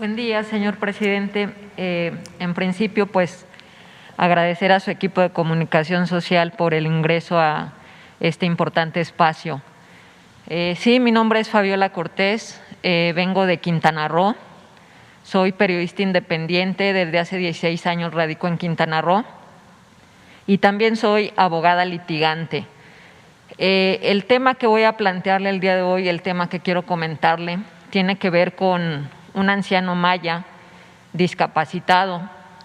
Buen día, señor presidente. En principio, pues, agradecer a su equipo de comunicación social por el ingreso a este importante espacio. Sí, mi nombre es Fabiola Cortés, vengo de Quintana Roo, soy periodista independiente, desde hace 16 años radico en Quintana Roo y también soy abogada litigante. El tema que voy a plantearle el día de hoy, el tema que quiero comentarle, tiene que ver con un anciano maya discapacitado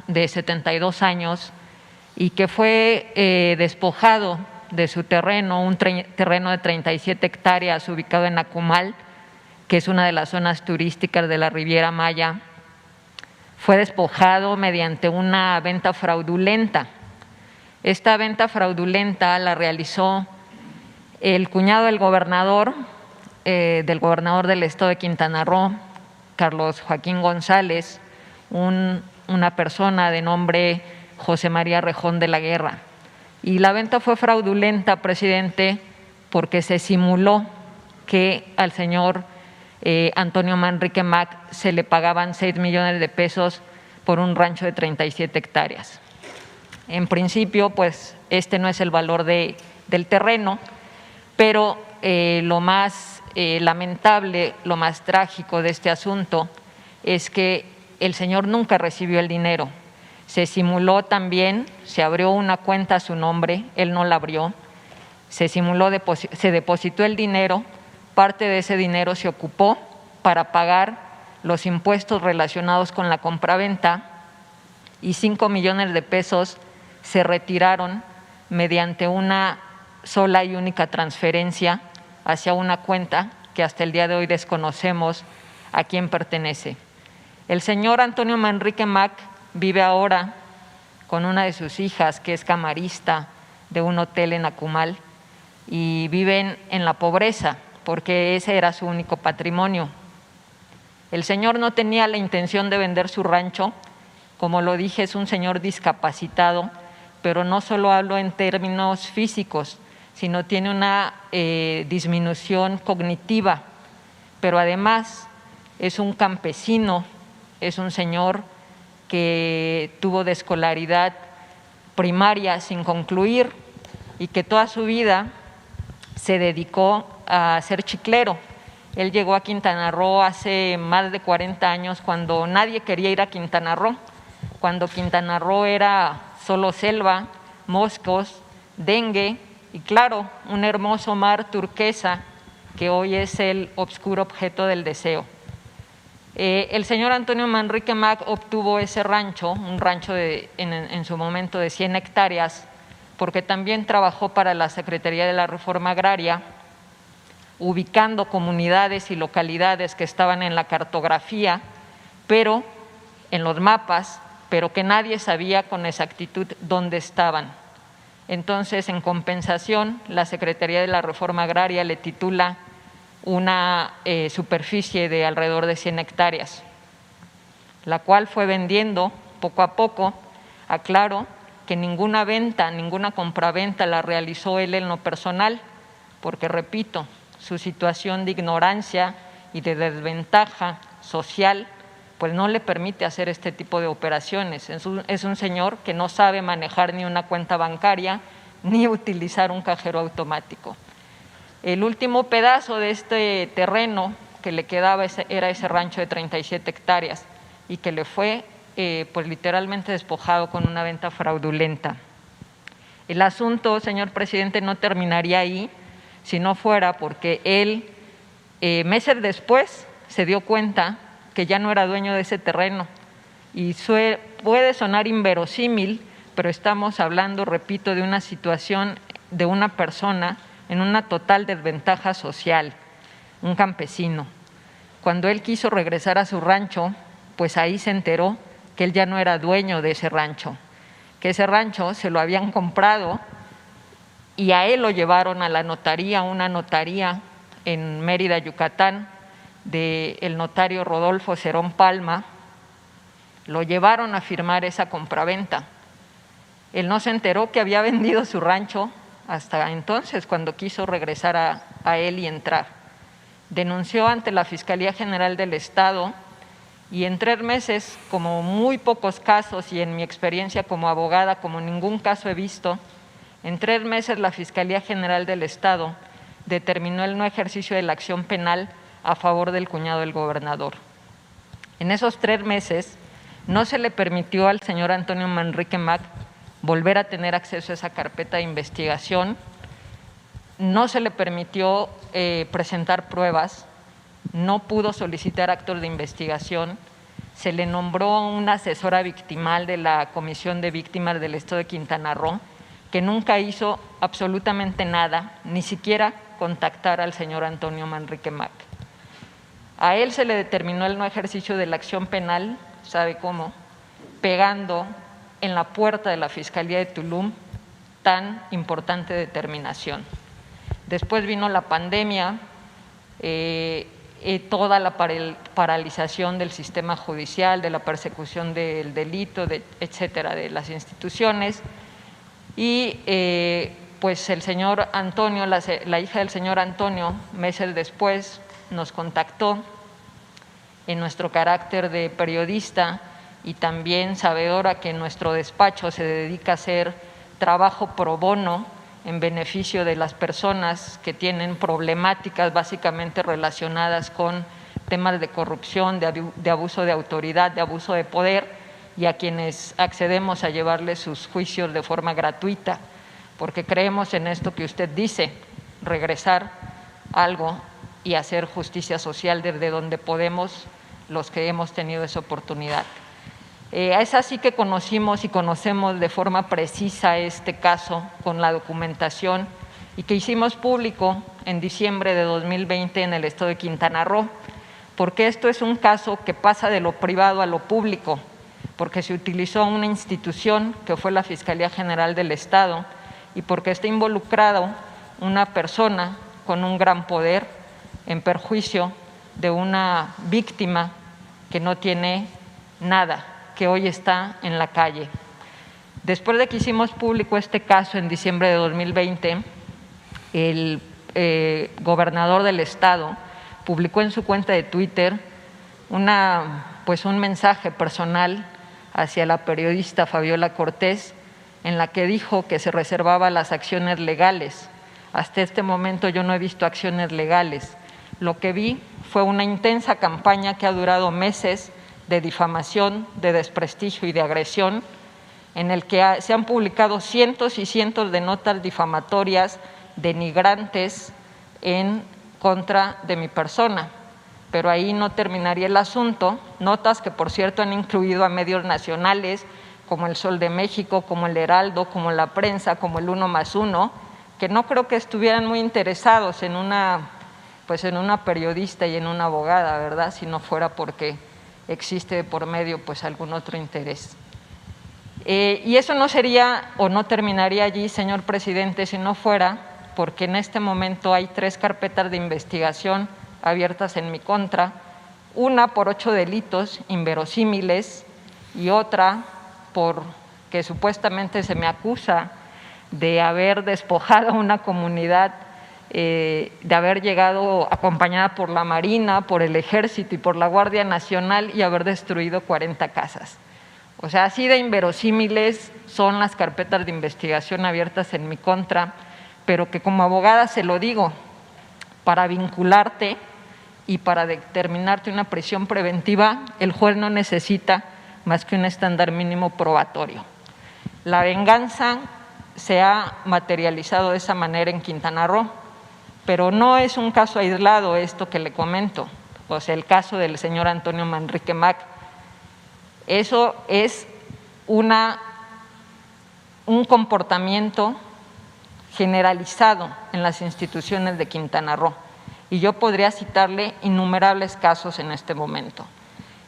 de 72 años y que fue despojado de su terreno, un terreno de 37 hectáreas ubicado en Akumal, que es una de las zonas turísticas de la Riviera Maya. Fue despojado mediante una venta fraudulenta. Esta venta fraudulenta la realizó el cuñado del gobernador del estado de Quintana Roo, Carlos Joaquín González, una persona de nombre José María Rejón de la Guerra. Y la venta fue fraudulenta, presidente, porque se simuló que al señor Antonio Manrique Mac se le pagaban 6 millones de pesos por un rancho de 37 hectáreas. En principio, pues este no es el valor del terreno, pero lo más lamentable, lo más trágico de este asunto es que el señor nunca recibió el dinero. Se simuló también, se abrió una cuenta a su nombre, él no la abrió, se depositó el dinero, parte de ese dinero se ocupó para pagar los impuestos relacionados con la compraventa y 5 millones de pesos se retiraron mediante una sola y única transferencia hacia una cuenta que hasta el día de hoy desconocemos a quién pertenece. El señor Antonio Manrique Mac vive ahora con una de sus hijas, que es camarista de un hotel en Akumal, y viven en la pobreza porque ese era su único patrimonio. El señor no tenía la intención de vender su rancho, como lo dije, es un señor discapacitado, pero no solo hablo en términos físicos, sino tiene una disminución cognitiva, pero además es un campesino, es un señor que tuvo de escolaridad primaria sin concluir y que toda su vida se dedicó a ser chiclero. Él llegó a Quintana Roo hace más de 40 años, cuando nadie quería ir a Quintana Roo, cuando Quintana Roo era solo selva, moscos, dengue y claro, un hermoso mar turquesa que hoy es el obscuro objeto del deseo. El señor Antonio Manrique Mac obtuvo ese rancho, un rancho en su momento de 100 hectáreas, porque también trabajó para la Secretaría de la Reforma Agraria, ubicando comunidades y localidades que estaban en la cartografía, pero en los mapas, pero que nadie sabía con exactitud dónde estaban. Entonces, en compensación, la Secretaría de la Reforma Agraria le titula una superficie de alrededor de 100 hectáreas, la cual fue vendiendo poco a poco. Aclaro que ninguna venta, ninguna compraventa la realizó él en lo personal, porque repito, su situación de ignorancia y de desventaja social pues no le permite hacer este tipo de operaciones. Es un señor que no sabe manejar ni una cuenta bancaria ni utilizar un cajero automático. El último pedazo de este terreno que le quedaba era ese rancho de 37 hectáreas y que le fue pues literalmente despojado con una venta fraudulenta. El asunto, señor presidente, no terminaría ahí si no fuera porque él meses después se dio cuenta que ya no era dueño de ese terreno. Y puede sonar inverosímil, pero estamos hablando, repito, de una situación de una persona en una total desventaja social, un campesino. Cuando él quiso regresar a su rancho, pues ahí se enteró que él ya no era dueño de ese rancho, que ese rancho se lo habían comprado y a él lo llevaron a la notaría, una notaría en Mérida, Yucatán, del notario Rodolfo Cerón Palma. Lo llevaron a firmar esa compraventa. Él no se enteró que había vendido su rancho hasta entonces, cuando quiso regresar a él y entrar. Denunció ante la Fiscalía General del Estado Y en 3 meses, como muy pocos casos, y en mi experiencia como abogada, como ningún caso he visto, en 3 meses la Fiscalía General del Estado determinó el no ejercicio de la acción penal a favor del cuñado del gobernador. En esos 3 meses no se le permitió al señor Antonio Manrique Mac volver a tener acceso a esa carpeta de investigación, no se le permitió presentar pruebas, no pudo solicitar actos de investigación, se le nombró una asesora victimal de la Comisión de Víctimas del Estado de Quintana Roo, que nunca hizo absolutamente nada, ni siquiera contactar al señor Antonio Manrique Mac. A él se le determinó el no ejercicio de la acción penal, ¿sabe cómo? Pegando en la puerta de la Fiscalía de Tulum tan importante determinación. Después vino la pandemia, toda la paralización del sistema judicial, de la persecución del delito, etcétera, de las instituciones. Y pues el señor Antonio, la hija del señor Antonio, meses después nos contactó en nuestro carácter de periodista y también sabedora que nuestro despacho se dedica a hacer trabajo pro bono en beneficio de las personas que tienen problemáticas básicamente relacionadas con temas de corrupción, de abuso de autoridad, de abuso de poder, y a quienes accedemos a llevarles sus juicios de forma gratuita, porque creemos en esto que usted dice, regresar algo y hacer justicia social desde donde podemos los que hemos tenido esa oportunidad. Es así que conocimos y conocemos de forma precisa este caso con la documentación y que hicimos público en diciembre de 2020 en el estado de Quintana Roo, porque esto es un caso que pasa de lo privado a lo público, porque se utilizó una institución que fue la Fiscalía General del Estado y porque está involucrado una persona con un gran poder en perjuicio de una víctima que no tiene nada, que hoy está en la calle. Después de que hicimos público este caso en diciembre de 2020, el gobernador del estado publicó en su cuenta de Twitter un mensaje personal hacia la periodista Fabiola Cortés, en la que dijo que se reservaba las acciones legales. Hasta este momento yo no he visto acciones legales. Lo que vi fue una intensa campaña que ha durado meses de difamación, de desprestigio y de agresión, en el que se han publicado cientos y cientos de notas difamatorias, denigrantes en contra de mi persona. Pero ahí no terminaría el asunto, notas que por cierto han incluido a medios nacionales como El Sol de México, como El Heraldo, como La Prensa, como El 1+1, que no creo que estuvieran muy interesados en una periodista y en una abogada, ¿verdad? Si no fuera porque existe por medio algún otro interés. Y eso no sería o no terminaría allí, señor presidente, si no fuera porque en este momento hay 3 carpetas de investigación abiertas en mi contra, una por 8 delitos inverosímiles y otra porque supuestamente se me acusa de haber despojado a una comunidad, de haber llegado acompañada por la Marina, por el Ejército y por la Guardia Nacional y haber destruido 40 casas. O sea, así de inverosímiles son las carpetas de investigación abiertas en mi contra, pero que como abogada se lo digo, para vincularte y para determinarte una prisión preventiva, el juez no necesita más que un estándar mínimo probatorio. La venganza se ha materializado de esa manera en Quintana Roo, pero no es un caso aislado esto que le comento, o sea, el caso del señor Antonio Manrique Mac. Eso es un comportamiento generalizado en las instituciones de Quintana Roo, y yo podría citarle innumerables casos en este momento.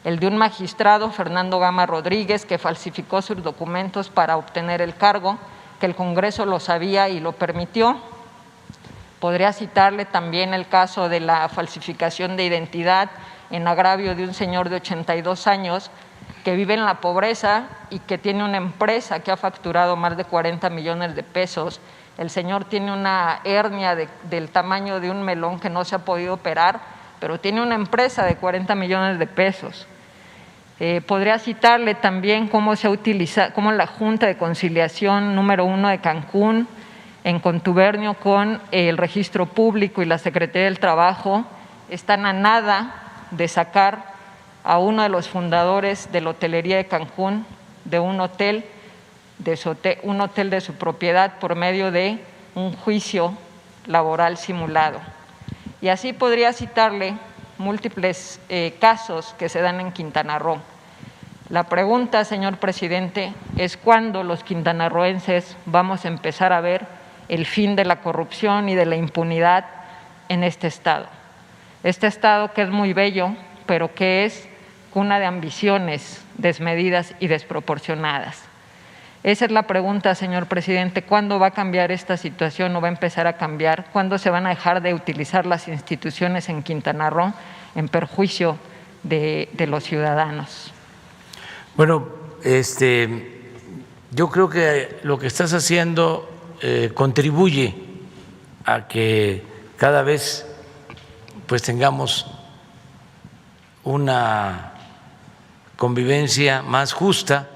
El de un magistrado, Fernando Gama Rodríguez, que falsificó sus documentos para obtener el cargo, que el Congreso lo sabía y lo permitió. Podría citarle también el caso de la falsificación de identidad en agravio de un señor de 82 años que vive en la pobreza y que tiene una empresa que ha facturado más de 40 millones de pesos. El señor tiene una hernia del tamaño de un melón que no se ha podido operar, pero tiene una empresa de 40 millones de pesos. Podría citarle también cómo la Junta de Conciliación número 1 de Cancún, en contubernio con el Registro Público y la Secretaría del Trabajo, están a nada de sacar a uno de los fundadores de la hotelería de Cancún de un hotel de su propiedad por medio de un juicio laboral simulado. Y así podría citarle múltiples casos que se dan en Quintana Roo. La pregunta, señor presidente, es cuándo los quintanarroenses vamos a empezar a ver el fin de la corrupción y de la impunidad en este estado. Este estado que es muy bello, pero que es cuna de ambiciones desmedidas y desproporcionadas. Esa es la pregunta, señor presidente, ¿cuándo va a cambiar esta situación o va a empezar a cambiar? ¿Cuándo se van a dejar de utilizar las instituciones en Quintana Roo en perjuicio de los ciudadanos? Bueno, yo creo que lo que estás haciendo contribuye a que cada vez pues tengamos una convivencia más justa,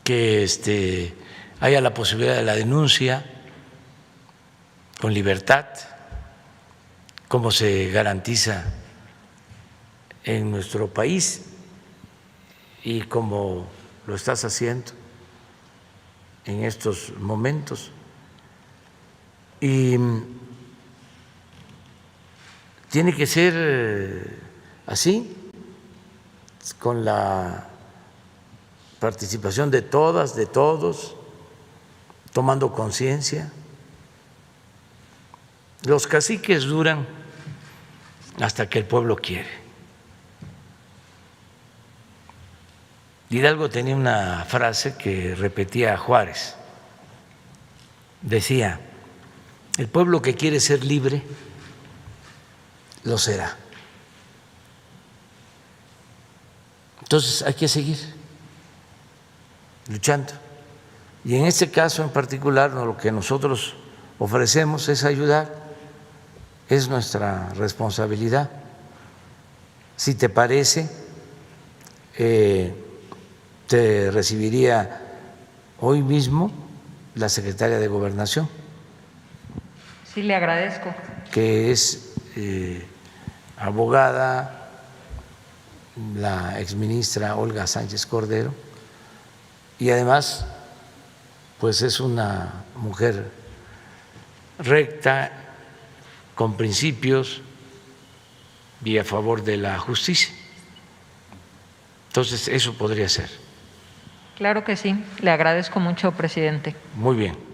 que haya la posibilidad de la denuncia con libertad, como se garantiza en nuestro país y como lo estás haciendo en estos momentos. Y tiene que ser así, con la participación de todas, de todos, tomando conciencia. Los caciques duran hasta que el pueblo quiere. Hidalgo tenía una frase que repetía Juárez. Decía: el pueblo que quiere ser libre, lo será. Entonces hay que seguir luchando. Y en este caso en particular, lo que nosotros ofrecemos es ayudar, es nuestra responsabilidad. Si te parece, te recibiría hoy mismo la secretaria de Gobernación. Sí, le agradezco. Que es abogada, la exministra Olga Sánchez Cordero, y además pues es una mujer recta, con principios y a favor de la justicia. Entonces eso podría ser. Claro que sí, le agradezco mucho, presidente. Muy bien.